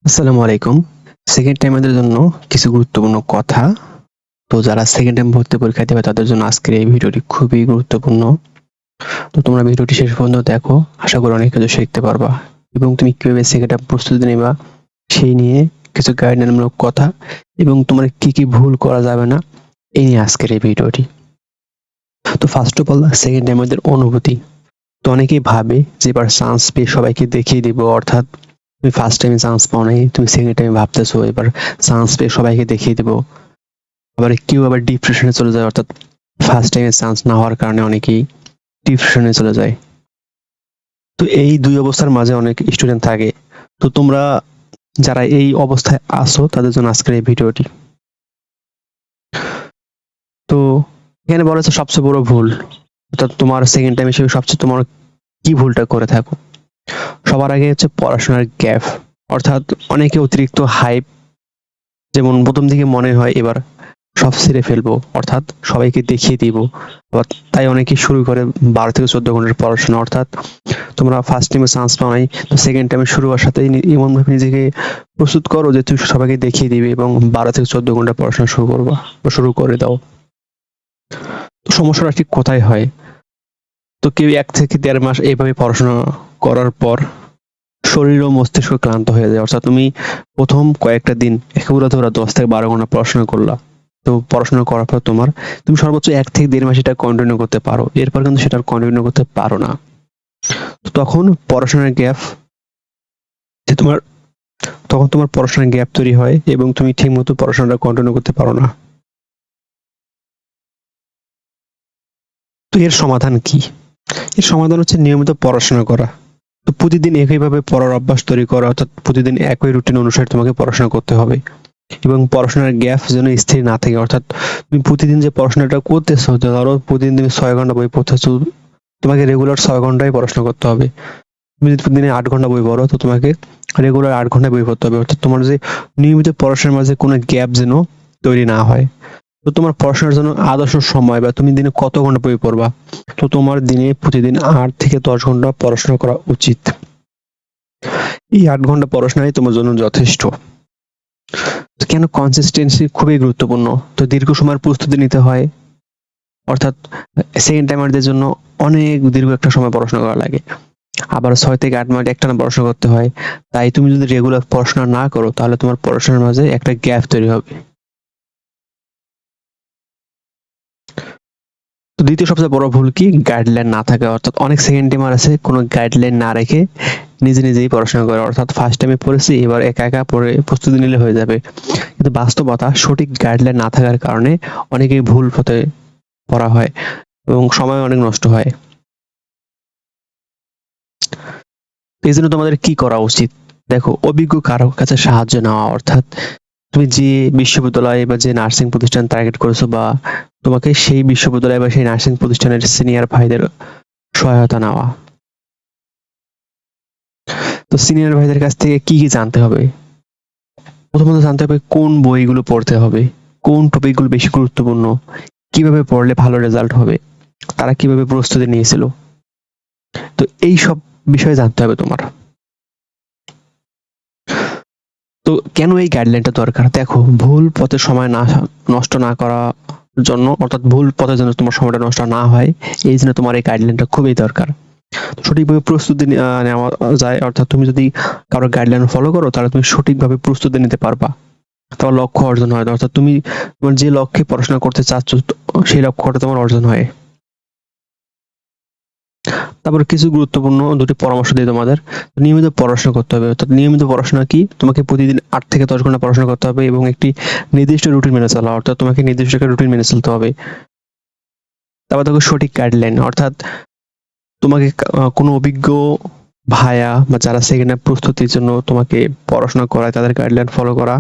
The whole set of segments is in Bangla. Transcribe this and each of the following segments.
আসসালামু আলাইকুম। সেকেন্ড টাইমারদের জন্য কিছু গুরুত্বপূর্ণ কথা। তো যারা সেকেন্ড টাইম ভর্তি পরীক্ষা দেবে তাদের জন্য আজকের এই ভিডিওটি খুবই গুরুত্বপূর্ণ। তো তোমরা ভিডিওটি শেষ পর্যন্ত দেখো, আশা করি অনেক কিছু শিখতে পারবা এবং তুমি কিভাবে সেকেন্ড টাইম প্রস্তুতি নেবা সেই নিয়ে কিছু গাইডলাইনমূলক কথা এবং তোমার কি কি ভুল করা যাবে না এই নিয়ে আজকের এই ভিডিওটি। তো ফার্স্ট অফ অল সেকেন্ড টাইমারদের অনুভূতি। তো অনেকেই ভাবে যে এবার চান্স পেয়ে সবাইকে দেখিয়ে দিব, অর্থাৎ তুমি ফার্স্ট টাইমে চান্স পাও নাই, তুমি সেকেন্ড টাইমে ভাবতেছো এবার চান্স পেয়ে সবাইকে দেখিয়ে দেবো। আবার ডিপ্রেশনে চলে যায়, অর্থাৎ ফার্স্ট টাইমে চান্স না হওয়ার কারণে অনেকেই ডিপ্রেশনে চলে যায়। তো এই দুই অবস্থার মাঝে অনেক স্টুডেন্ট থাকে। তো তোমরা যারা এই অবস্থায় আছো তাদের জন্য আজকের এই ভিডিওটি। তো এখানে বলা হচ্ছে সবচেয়ে বড় ভুল, অর্থাৎ তোমার সেকেন্ড টাইম হিসেবে সবচেয়ে তোমার কি ভুলটা করে থাকো। সবার আগে হচ্ছে পড়াশোনার গ্যাপ, অর্থাৎ অনেকে অতিরিক্ত হাইপ, যেমন প্রথম দিকে মনে হয় এবার সব ছেড়ে ফেলবো, অর্থাৎ সবাইকে দেখিয়ে দিব। আবার তাই অনেকে শুরু করে 12 থেকে 14 ঘন্টার পড়াশোনা, অর্থাৎ তোমরা ফার্স্ট টাইমে চান্স পাও নাই, তো সেকেন্ড টাইমে শুরু হওয়ার সাথেই এমন ভাবে নিজেকে প্রস্তুত করো যে তুই সবাইকে দেখিয়ে দিবে এবং 12 থেকে 14 ঘন্টা পড়াশোনা শুরু করবা বা শুরু করে দাও। তো সমস্যাটা ঠিক কোথায় হয়? তো কেউ 1 থেকে 1.5 মাস এইভাবে পড়াশোনা করার পর শরীর ও মস্তিষ্ক ক্লান্ত হয়ে যায়, অর্থাৎ তুমি প্রথম কয়েকটা দিন একেবারে ধরো 10 থেকে 12 ঘন্টা পড়াশোনা করলা। তো পড়াশোনা করার পর তুমি সর্বোচ্চ 1 থেকে 1.5 মাস এটা কন্টিনিউ করতে পারো, এরপর কিন্তু সেটা কন্টিনিউ করতে পারো না। তো তখন পড়াশোনার গ্যাপ যে তোমার তখন তোমার পড়াশোনার গ্যাপ তৈরি হয় এবং তুমি ঠিকমতো পড়াশোনাটা কন্টিনিউ করতে পারো না। তো এর সমাধান কি? এর সমাধান হচ্ছে নিয়মিত পড়াশোনা করা। তো প্রতিদিন একইভাবে পড়ার অভ্যাস তৈরি করা, অর্থাৎ প্রতিদিন একই রুটিন অনুসারে তোমাকে পড়াশোনা করতে হবে এবং পড়াশোনার গ্যাপ যেন স্থির না থাকে, অর্থাৎ তুমি প্রতিদিন যে পড়াশোনাটা করতেছো, ধরো প্রতিদিন তুমি 6 ঘন্টা বই পড়তেছো, তোমাকে রেগুলার 6 ঘন্টায় পড়াশোনা করতে হবে। তুমি যদি প্রতিদিন 8 ঘন্টা বই পড়ো তো তোমাকে রেগুলার 8 ঘন্টায় বই পড়তে হবে, অর্থাৎ তোমার যে নিয়মিত পড়াশোনার মাঝে কোনো গ্যাপ যেন তৈরি না হয়। তো তোমার পড়াশোনার জন্য আদর্শ সময় বা তুমি দিনে কত ঘন্টা বই পড়বা, তো তোমার দিনে প্রতিদিন 8 থেকে 10 ঘন্টা পড়াশোনা করা উচিত। এই 8 ঘন্টা পড়াশোনাই তোমার জন্য যথেষ্ট। কেন কনসিস্টেন্সি খুবই গুরুত্বপূর্ণ। তো দীর্ঘ সময়ের প্রস্তুতি নিতে হয়, অর্থাৎ সেকেন্ড টাইমারদের জন্য অনেক দীর্ঘ একটা সময় পড়াশোনা করা লাগে। আবার 6 থেকে 8 মাস একটানা পড়াশোনা করতে হয়। তাই তুমি যদি রেগুলার পড়াশোনা না করো তাহলে তোমার পড়াশোনার মাঝে একটা গ্যাপ তৈরি হবে। তো দ্বিতীয় সবচেয়ে বড় ভুল কি? গাইডলাইন না থাকা, অর্থাৎ অনেক সেকেন্ড টাইমার আছে কোনো গাইডলাইন না রেখে নিজে নিজেই পড়াশোনা করে, অর্থাৎ ফার্স্ট টাইমে পড়েছি এবার একা একা পড়ে প্রস্তুতি নিলে হয়ে যাবে। কিন্তু বাস্তবতা সঠিক গাইডলাইন না থাকার কারণে অনেকেই ভুল পথে পড়া হয় এবং সময় অনেক নষ্ট হয়। এই জন্য তোমাদের কি করা উচিত? দেখো, অভিজ্ঞ কারো কাছে সাহায্য নেওয়া, অর্থাৎ তুমি যে বিশ্ববিদ্যালয় বা যে নার্সিং প্রতিষ্ঠান টার্গেট করেছো বা তোমাকে সেই বিশ্ববিদ্যালয় বা সেই নার্সিং প্রতিষ্ঠানের সিনিয়র ভাইদের সহায়তা নেওয়া। তো সিনিয়র ভাইদের কাছ থেকে কি কি জানতে হবে? প্রথমত জানতে হবে কোন বইগুলো পড়তে হবে, কোন টপিকগুলো বেশি গুরুত্বপূর্ণ, কিভাবে পড়লে ভালো রেজাল্ট হবে, তারা কিভাবে প্রস্তুতি নিয়েছিল। তো এই সব বিষয়ে জানতে হবে তোমার। তো কেন এই গাইডলাইনটা দরকার? দেখো, ভুল পথে সময় নষ্ট না করা জন্য, অর্থাৎ ভুল পথে যেন তোমার সময়টা নষ্ট না হয়, এই জন্য তোমার এই গাইডলাইনটা খুবই দরকার। সঠিকভাবে প্রস্তুতি নেওয়া যায়, অর্থাৎ তুমি যদি কারো গাইডলাইন ফলো করো তাহলে তুমি সঠিকভাবে প্রস্তুতি নিতে পারবা, তোমার লক্ষ্য অর্জন হয়, অর্থাৎ তুমি তোমার যে লক্ষ্যে পড়াশোনা করতে চাচ্ছ সেই লক্ষ্যটা তোমার অর্জন হয়। তারপরে কিছু গুরুত্বপূর্ণ দুটি পরামর্শ দিই তোমাদের। নিয়মিত পড়াশোনা করতে হবে, অর্থাৎ নিয়মিত পড়াশোনা কি? তোমাকে প্রতিদিন 8 থেকে 10 ঘন্টা পড়াশোনা করতে হবে এবং একটি নির্দিষ্ট রুটিন মেনে চলা, অর্থাৎ তোমাকে নির্দিষ্ট একটা রুটিন মেনে চলতে হবে। তারপর দেখো সঠিক গাইডলাইন, অর্থাৎ তোমাকে কোনো অভিজ্ঞ ভাইয়া বা যারা সেকেন্ড প্রস্তুতির জন্য তোমাকে পড়াশোনা করায় তাদের গাইডলাইন ফলো করা।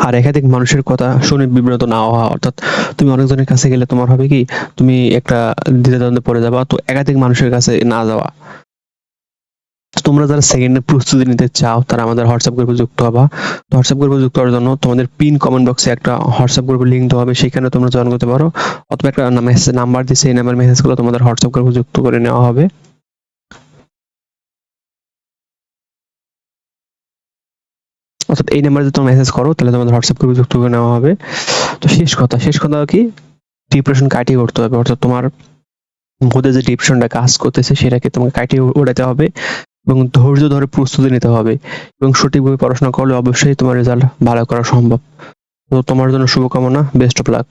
আর একাধিক মানুষের কথা শুনে বিব্রত না হওয়া, অর্থাৎ তুমি অনেকজনের কাছে গেলে তোমার হবে কি, তুমি একটা দ্বিধাদ্বন্দ্বে পড়ে যাবা, তো একাধিক মানুষের কাছে না যাওয়া। তোমরা যারা সেকেন্ডে প্রস্তুতি নিতে চাও তারা আমাদের হোয়াটসঅ্যাপ গ্রুপে যুক্ত হবা। তো হোয়াটসঅ্যাপ গ্রুপে যুক্ত হওয়ার জন্য তোমাদের পিন কমেন্ট বক্সে একটা হোয়াটসঅ্যাপ গ্রুপের লিংক দেওয়া হবে, সেখানে তোমরা জয়েন করতে পারো, অথবা একটা মেসেজ নাম্বার দিচ্ছে, এই নাম্বার মেসেজ করলে তোমাদের হোয়াটসঅ্যাপ গ্রুপে যুক্ত করে নেওয়া হবে। অর্থাৎ এই নাম্বারে যদি তোমরা মেসেজ করো তাহলে তোমাদের হোয়াটসঅ্যাপ গ্রুপে যুক্ত করে নেওয়া হবে। তো শেষ কথা কি ডিপ্রেশন কাটিয়ে উঠতে হবে, অর্থাৎ তোমার মধ্যে যে ডিপ্রেশনটা কাজ করতেছে সেটাকে তোমাকে কাটিয়ে উঠাতে হবে এবং ধৈর্য ধরে প্রস্তুতি নিতে হবে এবং সঠিকভাবে পড়াশোনা করলে অবশ্যই তোমার রেজাল্ট ভালো করা সম্ভব। তো তোমার জন্য শুভকামনা, বেস্ট অফ লাক।